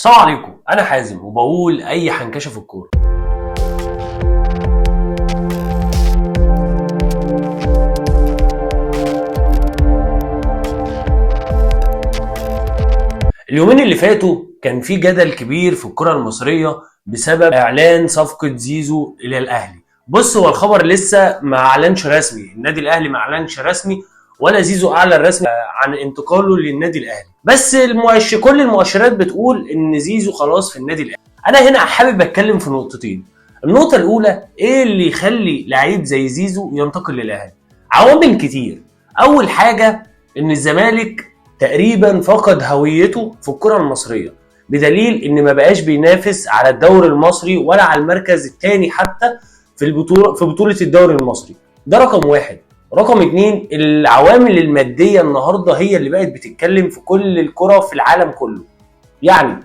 السلام عليكم، انا حازم وبقول اي حنكشه في الكوره. اليومين اللي فاتوا كان في جدل كبير في الكره المصريه بسبب اعلان صفقه زيزو الى الاهلي. بص، هو الخبر لسه ما اعلنش رسمي، النادي الاهلي ما اعلنش رسمي ولا زيزو اعلن رسمي عن انتقاله للنادي الاهلي، بس كل المؤشرات بتقول ان زيزو خلاص في النادي الاهلي. انا هنا حابب اتكلم في نقطتين. النقطه الاولى، ايه اللي يخلي لعيب زي زيزو ينتقل للاهلي؟ عوامل كتير. اول حاجه ان الزمالك تقريبا فقد هويته في الكره المصريه، بدليل ان ما بقاش بينافس على الدوري المصري ولا على المركز الثاني حتى في بطوله الدوري المصري. ده رقم واحد. رقم اتنين، العوامل الماديه النهارده هي اللي بقت بتتكلم في كل الكره في العالم كله. يعني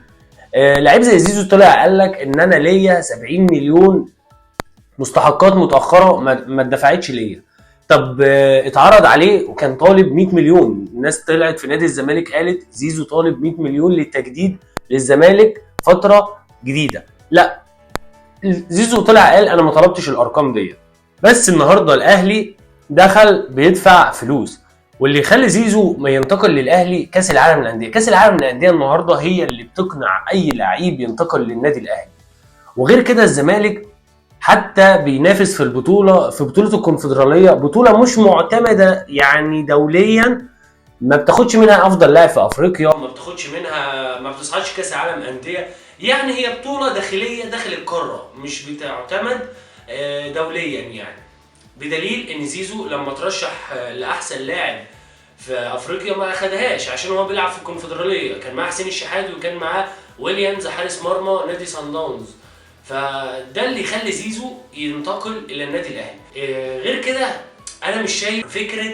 لعيب زي زيزو طلع قال لك ان انا ليا 70 مليون مستحقات متاخره ما اتدفعتش ليا. طب اتعرض عليه وكان طالب 100 مليون. الناس طلعت في نادي الزمالك قالت زيزو طالب 100 مليون للتجديد للزمالك فتره جديده. لا، زيزو طلع قال انا ما طلبتش الارقام دي. بس النهارده الاهلي دخل بيدفع فلوس، واللي يخلي زيزو ما ينتقل للاهلي كاس العالم للانديه. كاس العالم للانديه النهارده هي اللي بتقنع اي لعيب ينتقل للنادي الاهلي. وغير كده الزمالك حتى بينافس في بطوله الكونفدراليه، بطوله مش معتمده يعني دوليا، ما بتاخدش منها افضل لاعب في افريقيا، ما بتصعدش كاس عالم انديه. يعني هي بطوله داخليه داخل القاره، مش بتعتمد دوليا يعني. بدليل ان زيزو لما ترشح لاحسن لاعب في افريقيا ما اخدهاش عشان هو بيلعب في الكونفدراليه، كان معاه حسين الشحات وكان معاه ويليامز حارس مرمى نادي سان داونز. فده اللي يخلي زيزو ينتقل الى النادي الاهلي. غير كده انا مش شايف فكره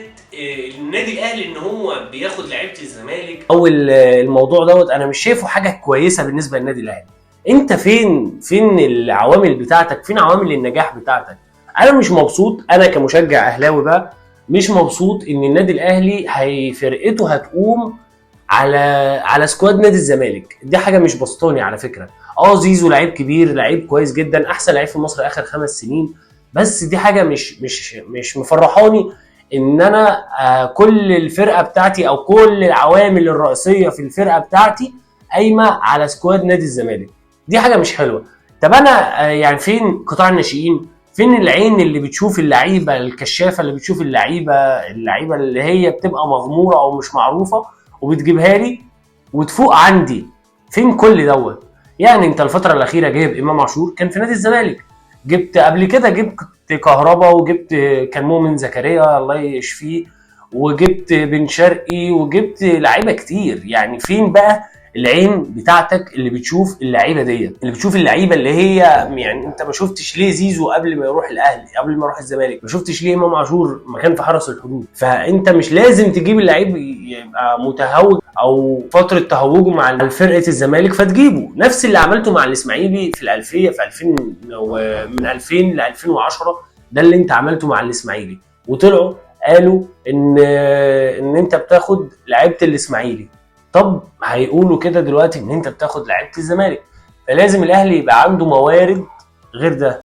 النادي الاهلي ان هو بياخد لعيبه الزمالك او الموضوع دوت، انا مش شايفه حاجه كويسه بالنسبه للنادي الاهلي. انت فين العوامل بتاعتك؟ فين عوامل النجاح بتاعتك؟ انا مش مبسوط، انا كمشجع اهلاوي بقى مش مبسوط ان النادي الاهلي فرقته هتقوم على سكواد نادي الزمالك. دي حاجه مش بسطاني على فكره. زيزو لعيب كبير، لعيب كويس جدا، احسن لعيب في مصر اخر 5 سنين، بس دي حاجه مش مفرحاني ان انا كل الفرقه بتاعتي او كل العوامل الرئيسيه في الفرقه بتاعتي قايمه على سكواد نادي الزمالك. دي حاجه مش حلوه. طب انا يعني فين قطاع الناشئين؟ فين العين اللي بتشوف اللعيبه الكشافه، اللي بتشوف اللعيبه اللي هي بتبقى مغموره او مش معروفه وبتجيبها لي وتفوق عندي؟ فين كل دوت؟ يعني انت الفتره الاخيره جايب امام عاشور كان في نادي الزمالك، جبت قبل كده جبت كهربا، وجبت كان مؤمن زكريا الله يشفيه، وجبت بن شرقي، وجبت لعيبه كتير. يعني فين بقى العين بتاعتك اللي بتشوف اللعيبه ديت، اللي بتشوف اللعيبه اللي هي يعني انت ما شفتش ليه زيزو قبل ما يروح الاهلي، قبل ما يروح الزمالك ما شفتش ليه امام عاشور مكان في حرس الحدود؟ فانت مش لازم تجيب اللعيب يبقى متهوج او فتره تهوجه مع فرقه الزمالك فتجيبه. نفس اللي عملته مع الاسماعيلي في الالفيه في 2000 من 2000 ل 2010، ده اللي انت عملته مع الاسماعيلي. وطلعوا قالوا ان انت بتاخد لعيبه الاسماعيلي. طب هيقولوا كده دلوقتي ان انت بتاخد لعيبه الزمالك. فلازم الاهلي يبقى عنده موارد غير ده.